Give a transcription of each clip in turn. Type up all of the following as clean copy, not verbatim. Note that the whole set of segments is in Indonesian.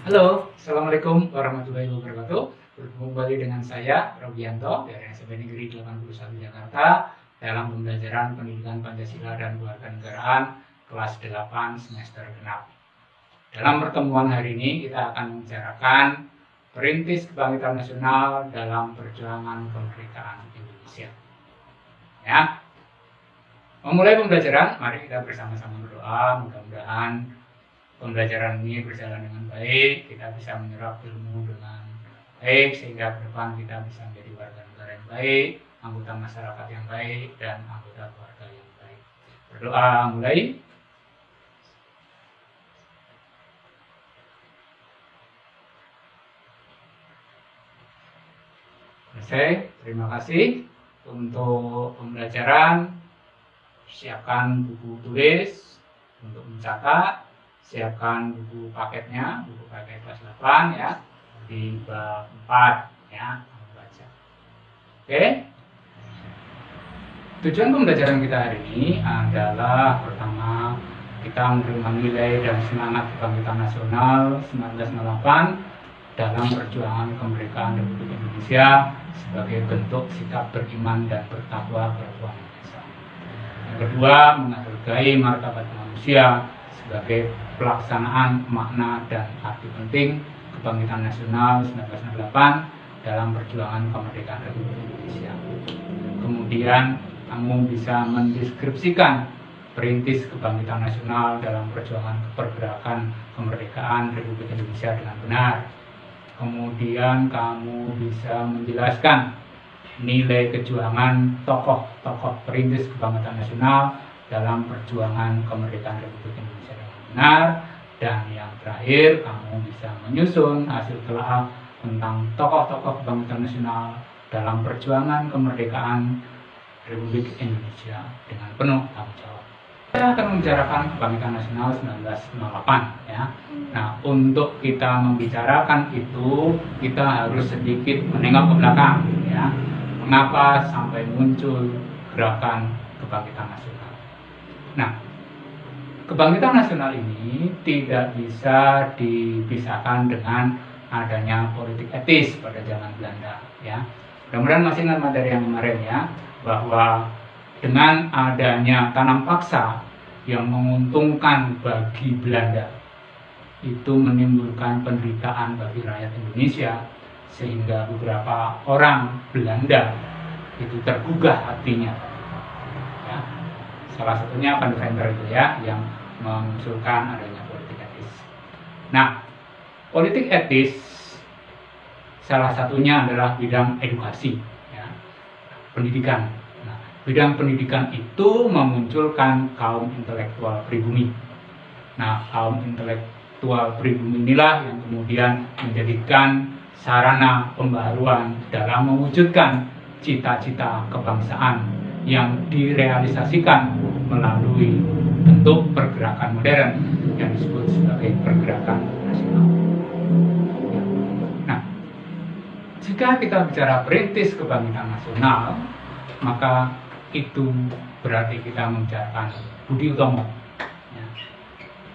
Halo, Assalamualaikum warahmatullahi wabarakatuh. Bertemu kembali dengan saya, Robianto, dari SMP Negeri 81 Jakarta, dalam pembelajaran Pendidikan Pancasila dan Kewarganegaraan kelas 8 semester genap. Dalam pertemuan hari ini, kita akan membicarakan Perintis Kebangkitan Nasional dalam Perjuangan Kemerdekaan Indonesia. Ya, memulai pembelajaran, mari kita bersama-sama berdoa, mudah-mudahan pembelajaran ini berjalan dengan baik, kita bisa menyerap ilmu dengan baik, sehingga ke depan kita bisa menjadi warga negara yang baik, anggota masyarakat yang baik, dan anggota keluarga yang baik. Berdoa mulai. Selesai, terima kasih untuk pembelajaran. Siapkan buku tulis untuk mencatat. Siapkan buku paketnya, buku paket kelas 8 ya, di bab 4 ya, baca. Oke. Tujuan pembelajaran kita hari ini adalah pertama, kita menerima nilai dan semangat kebangkitan nasional 1998 dalam perjuangan kemerdekaan Republik Indonesia sebagai bentuk sikap beriman dan bertakwa kepada Tuhan Yang Maha Esa. Yang kedua, menghargai martabat manusia sebagai pelaksanaan makna dan arti penting kebangkitan nasional 1998 dalam perjuangan kemerdekaan Republik Indonesia. Kemudian kamu bisa mendeskripsikan perintis kebangkitan nasional dalam perjuangan pergerakan kemerdekaan Republik Indonesia dengan benar. Kemudian kamu bisa menjelaskan nilai kejuangan tokoh-tokoh perintis kebangkitan nasional dalam perjuangan kemerdekaan Republik Indonesia dengan benar. Dan yang terakhir, kamu bisa menyusun hasil telaah tentang tokoh-tokoh kebangkitan nasional dalam perjuangan kemerdekaan Republik Indonesia dengan penuh tanggung jawab. Kita akan membicarakan kebangkitan nasional 1998 ya. Nah, untuk kita membicarakan itu, kita harus sedikit menengok ke belakang ya. Mengapa sampai muncul gerakan kebangkitan nasional? Nah, kebangkitan nasional ini tidak bisa dipisahkan dengan adanya politik etis pada zaman Belanda ya. Mudah-mudahan masih ingat materi yang kemarin ya, bahwa dengan adanya tanam paksa yang menguntungkan bagi Belanda, itu menimbulkan penderitaan bagi rakyat Indonesia, sehingga beberapa orang Belanda itu tergugah hatinya ya. Salah satunya Van Deventer itu ya, yang mengusulkan adanya politik etis. Nah, politik etis salah satunya adalah bidang edukasi ya, pendidikan. Nah, bidang pendidikan itu memunculkan kaum intelektual pribumi. Nah, kaum intelektual pribumi inilah yang kemudian menjadikan sarana pembaruan dalam mewujudkan cita-cita kebangsaan yang direalisasikan melalui bentuk pergerakan modern yang disebut sebagai pergerakan nasional. Nah, jika kita bicara perintis kebangkitan nasional, maka itu berarti kita membicarakan Budi Utomo. Ya.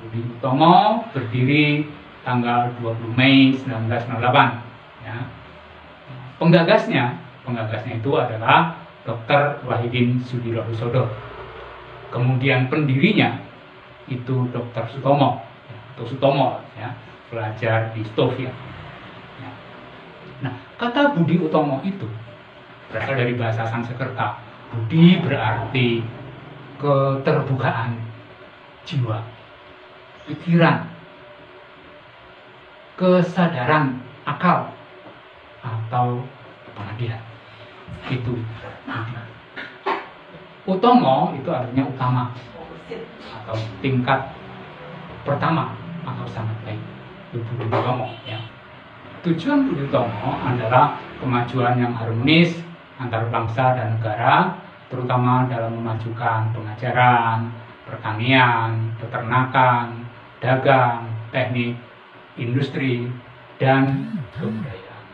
Budi Utomo berdiri tanggal 20 Mei 1998. Ya. Penggagasnya itu adalah Dr. Wahidin Sudirohusodo. Kemudian pendirinya itu Dr. Sutomo atau Sutomo ya, pelajar di Stovia. Ya. Nah, kata Budi Utomo itu berasal dari bahasa Sanskerta. Budi berarti keterbukaan jiwa, pikiran, kesadaran akal, atau pengadilan. Itu Utomo itu artinya utama atau tingkat pertama atau sangat baik. Itu Budi Utomo ya. Tujuan Budi Utomo adalah kemajuan yang harmonis antar bangsa dan negara, terutama dalam memajukan pengajaran, pertanian, peternakan, dagang, teknik, industri, dan kebudayaan,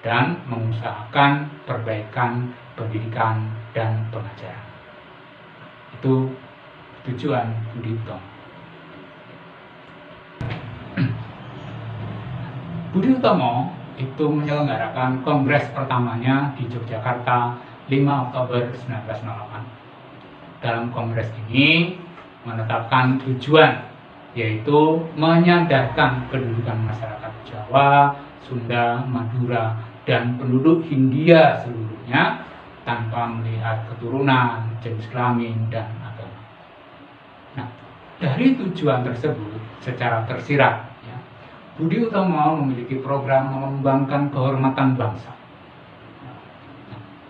dan mengusahakan perbaikan pendidikan dan pengajaran. Itu tujuan Budi Utomo. Budi Utomo itu menyelenggarakan kongres pertamanya di Yogyakarta 5 Oktober 1908. Dalam kongres ini menetapkan tujuan, yaitu menyadarkan kedudukan masyarakat Jawa, Sunda, Madura, dan penduduk Hindia seluruhnya tanpa melihat keturunan, jenis kelamin, dan agama. Nah, dari tujuan tersebut secara tersirat, ya, Budi Utomo memiliki program mengembangkan kehormatan bangsa.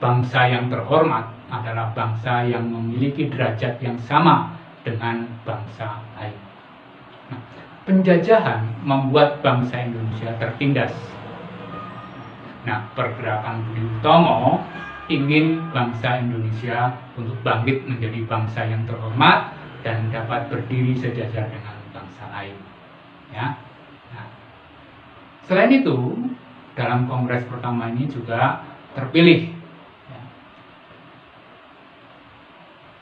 Bangsa yang terhormat adalah bangsa yang memiliki derajat yang sama dengan bangsa lain. Nah, penjajahan membuat bangsa Indonesia tertindas. Nah, pergerakan Budi Utomo ingin bangsa Indonesia untuk bangkit menjadi bangsa yang terhormat dan dapat berdiri sejajar dengan bangsa lain. Ya. Nah, selain itu, dalam kongres pertama ini juga terpilih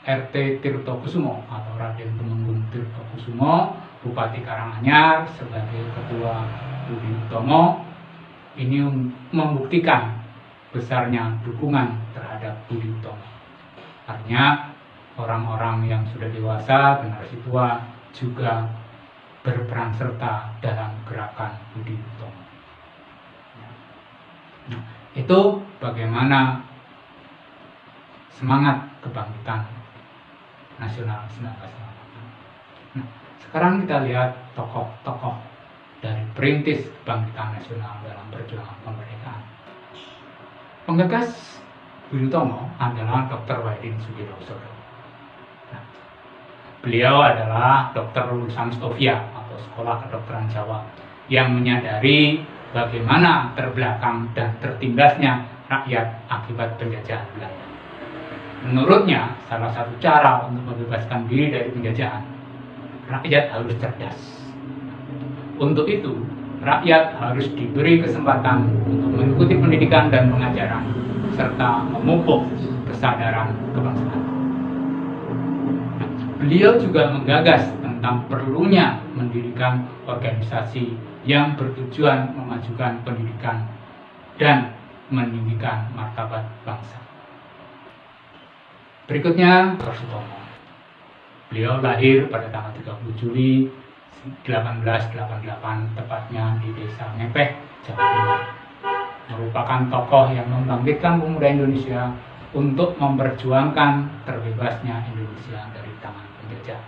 RT Tirtokusumo atau Raden Temenggung Tirtokusumo, Bupati Karanganyar, sebagai ketua Budi Utomo. Ini membuktikan besarnya dukungan terhadap Budi Utomo. Artinya orang-orang yang sudah dewasa, generasi tua juga berperan serta dalam gerakan Budi Utomo. Nah, itu bagaimana semangat kebangkitan nasional 1908. Nah, sekarang kita lihat tokoh-tokoh dari perintis kebangkitan nasional dalam perjuangan kemerdekaan. Penggagas Budi Utomo adalah Dr. Wahidin Sudirosodo. Nah, beliau adalah dokter lulusan Stovia atau Sekolah Kedokteran Jawa yang menyadari bagaimana terbelakang dan tertindasnya rakyat akibat penjajahan Belanda. Menurutnya, salah satu cara untuk membebaskan diri dari penjajahan, rakyat harus cerdas. Untuk itu, rakyat harus diberi kesempatan untuk mengikuti pendidikan dan pengajaran, serta memupuk kesadaran kebangsaan. Beliau juga menggagas tentang perlunya mendirikan organisasi yang bertujuan memajukan pendidikan dan meninggikan martabat bangsa. Berikutnya, Dr. Sutomo. Beliau lahir pada tanggal 30 Juli 1888, tepatnya di Desa Ngepeh, Jawa Timur. Merupakan tokoh yang membangkitkan pemuda Indonesia untuk memperjuangkan terbebasnya Indonesia dari tangan penjajah.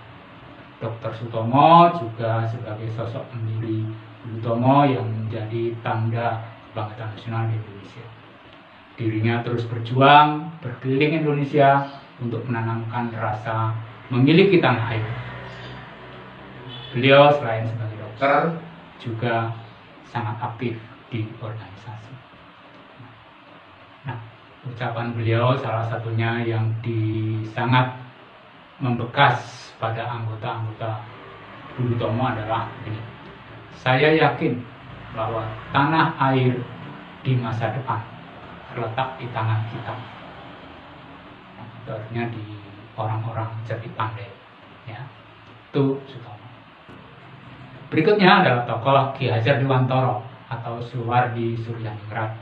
Dr. Sutomo juga sebagai sosok pendiri Budi Utomo yang menjadi tanda kebangkitan nasional di Indonesia. Dirinya terus berjuang berkeliling Indonesia untuk menanamkan rasa memiliki tanah air. Beliau selain sebagai dokter juga sangat aktif di organisasi. Nah, ucapan beliau salah satunya yang sangat membekas pada anggota-anggota Budi Utomo adalah ini: saya yakin bahwa tanah air di masa depan terletak di tangan kita. Artinya di orang-orang cerdik pandai, ya. Itu Sutomo. Berikutnya adalah tokoh Ki Hajar Dewantoro atau Suwardi Suryaningrat.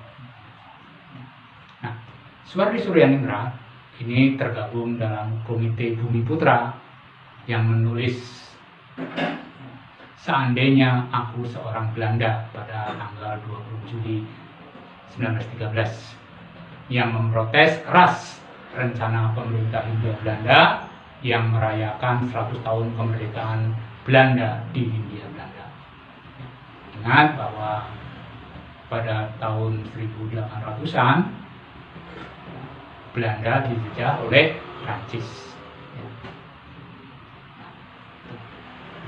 Nah, Suwardi Suryaningrat ini tergabung dalam Komite Bumi Putra yang menulis Seandainya Aku Seorang Belanda pada tanggal 20 Juli 1913 yang memprotes keras rencana pemerintah Hindia Belanda yang merayakan 100 tahun kemerdekaan Belanda di Hindia Belanda. Ingat bahwa pada tahun 1800-an Belanda dijajah oleh Prancis.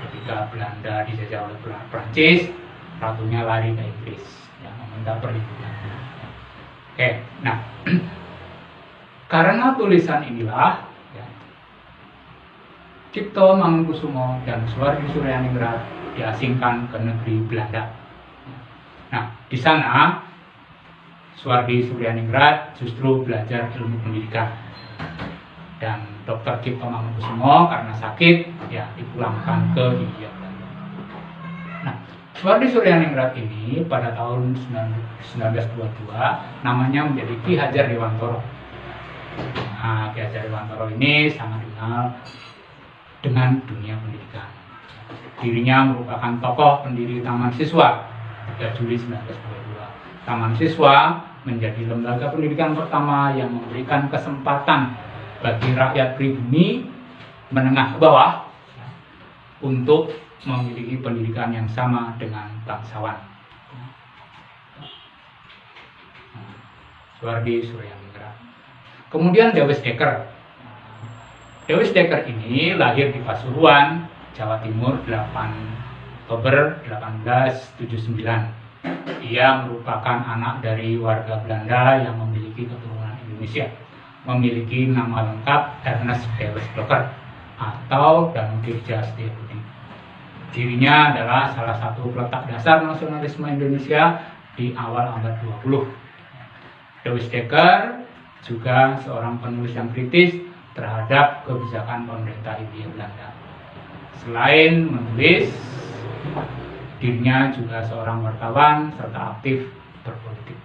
Ketika Belanda dijajah oleh Prancis, ratunya lari ke Inggris yang meminta perlindungan. Oke, nah karena tulisan inilah ya, Cipto Mangunkusumo dan Suwardi Suryaningrat diasingkan ke negeri Belanda. Nah, di sana Suwardi Suryaningrat justru belajar ilmu pendidikan, dan Dr. Cipto Mangunkusumo karena sakit ya dipulangkan ke Hindia Belanda. Nah, Suwardi Suryaningrat ini pada tahun 1922 namanya menjadi Ki Hajar Dewantoro. Nah, Ki Hajar Dewantoro ini sangat dikenal dengan dunia pendidikan. Dirinya merupakan tokoh pendiri Taman Siswa 3 Juli 1922. Taman Siswa menjadi lembaga pendidikan pertama yang memberikan kesempatan bagi rakyat pribumi menengah ke bawah untuk memiliki pendidikan yang sama dengan bangsawan. Suwardi Suryaningrat. Kemudian Dewis Dekker. Dewis Dekker ini lahir di Pasuruan, Jawa Timur 8 Oktober 1879. Ia merupakan anak dari warga Belanda yang memiliki keturunan Indonesia. Memiliki nama lengkap Ernest Dewis Dekker atau Danudirja Setiabudi. Dirinya adalah salah satu peletak dasar nasionalisme Indonesia di awal abad 20. Dewis Dekker juga seorang penulis yang kritis terhadap kebijakan pemerintah Hindia Belanda. Selain menulis, dirinya juga seorang wartawan serta aktif berpolitik.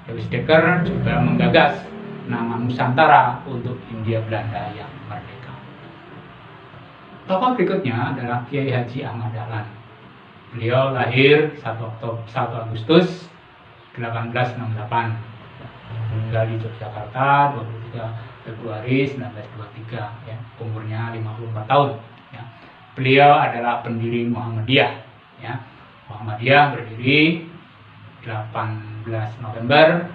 Dewis Dekker juga menggagas nama Nusantara untuk Hindia Belanda yang merdeka. Tokoh berikutnya adalah Kiai Haji Ahmad Dahlan. Beliau lahir 1 Agustus 1868, meninggal di Yogyakarta 23 Februari 1923, ya, umurnya 54 tahun. Ya. Beliau adalah pendiri Muhammadiyah. Ya. Muhammadiyah berdiri 18 November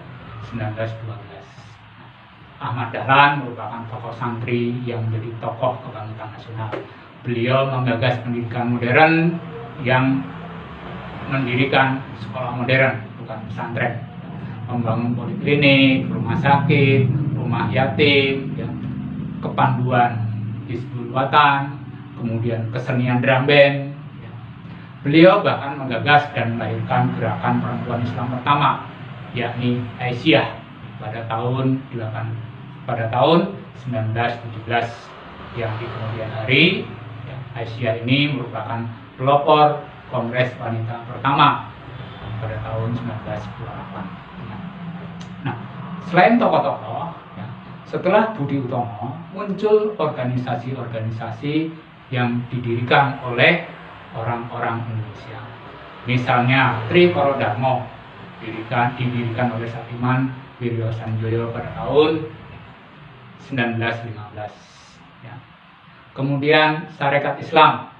1912. Ahmad Dahlan merupakan tokoh santri yang menjadi tokoh kebangkitan nasional. Beliau menggagas pendidikan modern yang mendirikan sekolah modern, bukan pesantren, membangun poliklinik, rumah sakit, rumah yatim, ya, kepanduan Hizbul Watan, kemudian kesenian drum band. Ya. Beliau bahkan menggagas dan melahirkan gerakan perempuan Islam pertama, yakni Aisyah pada tahun 1917, yang di kemudian hari ya, Aisyah ini merupakan pelopor Kongres Wanita pertama pada tahun 1928. Nah, selain tokoh-tokoh, ya, setelah Budi Utomo muncul organisasi-organisasi yang didirikan oleh orang-orang Indonesia. Misalnya Trikoro Darmo didirikan oleh Sapiman Wiryo Sanjoyo pada tahun 1915. Ya. Kemudian Sarekat Islam,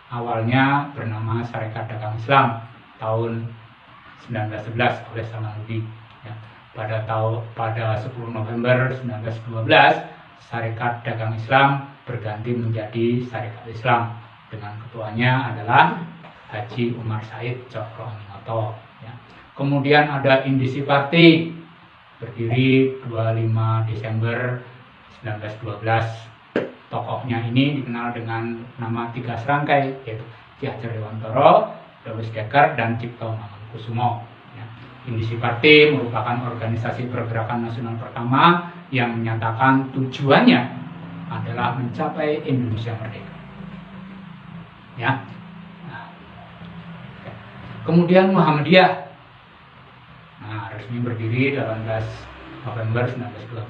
awalnya bernama Sarekat Dagang Islam, tahun 1911 oleh Samanhudi. Ya. Pada 10 November 1912, Sarekat Dagang Islam berganti menjadi Sarekat Islam dengan ketuanya adalah Haji Umar Said Cokro Aminoto. Ya. Kemudian ada Indisi Party, berdiri 25 Desember 1912. Tokohnya ini dikenal dengan nama 3 serangkai, yaitu Ki Hajar Dewantoro, Dewis Dekker, dan Cipto Mangunkusumo. Ya. Indisi Party merupakan organisasi pergerakan nasional pertama yang menyatakan tujuannya adalah mencapai Indonesia merdeka. Ya. Nah. Kemudian Muhammadiyah, resmi berdiri 18 November 1912,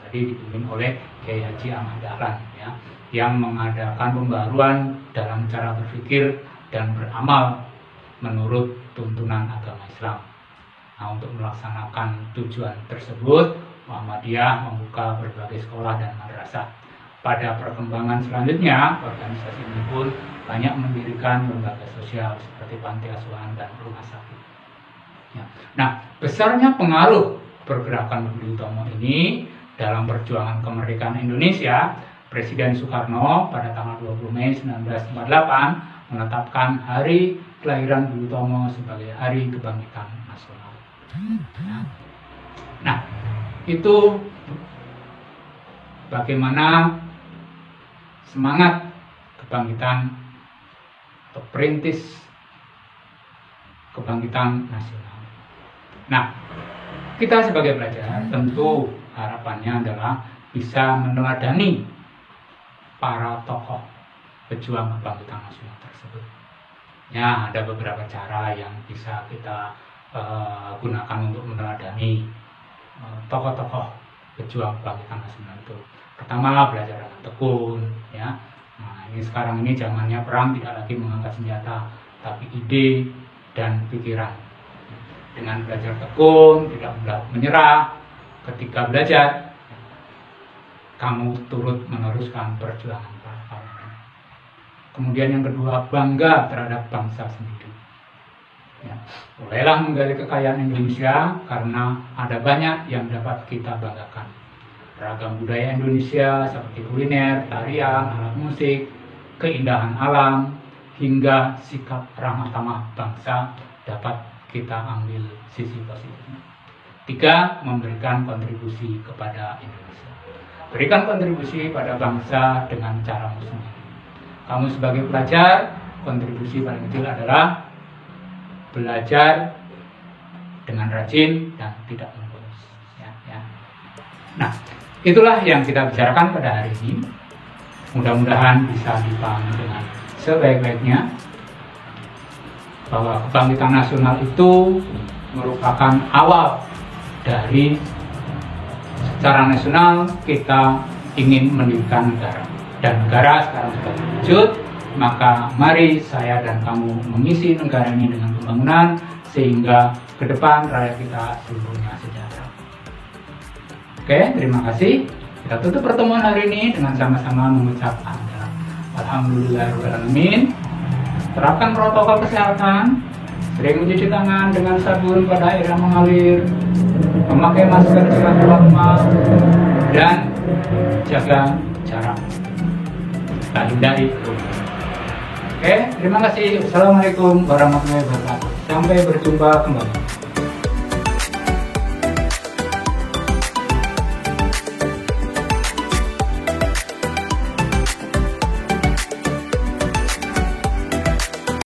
tadi dipimpin oleh Kiai Haji Ahmad Dahlan, ya, yang mengadakan pembaruan dalam cara berpikir dan beramal menurut tuntunan agama Islam. Nah, untuk melaksanakan tujuan tersebut, Muhammadiyah membuka berbagai sekolah dan madrasah. Pada perkembangan selanjutnya, organisasi ini pun banyak mendirikan lembaga sosial seperti panti asuhan dan rumah sakit. Ya. Nah, besarnya pengaruh pergerakan Budi Utomo ini dalam perjuangan kemerdekaan Indonesia, Presiden Soekarno pada tanggal 20 Mei 1948 menetapkan hari kelahiran Budi Utomo sebagai Hari Kebangkitan Nasional. Nah, itu bagaimana semangat kebangkitan atau perintis kebangkitan nasional. Nah, kita sebagai pelajar tentu harapannya adalah bisa meneladani para tokoh pejuang kebangkitan nasional tersebut. Ya, ada beberapa cara yang bisa kita gunakan untuk meneladani tokoh-tokoh pejuang kebangkitan nasional itu. Pertama, belajar dengan tekun, ya. Nah, ini sekarang ini zamannya perang, tidak lagi mengangkat senjata, tapi ide dan pikiran. Dengan belajar tekun, tidak menyerah. Ketika belajar, kamu turut meneruskan perjuangan para pahlawan. Kemudian yang kedua, bangga terhadap bangsa sendiri. Ya, mulailah menggali kekayaan Indonesia karena ada banyak yang dapat kita banggakan. Ragam budaya Indonesia seperti kuliner, tarian, alat musik, keindahan alam, hingga sikap ramah tamah bangsa dapat kita ambil sisi positifnya. 3. Memberikan kontribusi kepada Indonesia. Berikan kontribusi pada bangsa dengan caramu sendiri. Kamu sebagai pelajar, kontribusi paling kecil adalah belajar dengan rajin dan tidak bolos. Ya. Nah, itulah yang kita bicarakan pada hari ini. Mudah-mudahan bisa dipahami dengan sebaik-baiknya bahwa kebangkitan nasional itu merupakan awal dari secara nasional kita ingin mendirikan negara, dan negara sekarang sudah terwujud. Maka mari saya dan kamu mengisi negara ini dengan pembangunan sehingga ke depan rakyat kita seluruhnya sejahtera. Oke, terima kasih. Kita tutup pertemuan hari ini dengan sama-sama mengucap alhamdulillahirrahmanirrahim. Terapkan protokol kesehatan, sering mencuci tangan dengan sabun pada air yang mengalir, memakai masker jika lama, dan jaga jarak. Kita hindari kerumunan. Oke, terima kasih. Assalamualaikum warahmatullahi wabarakatuh. Sampai berjumpa kembali.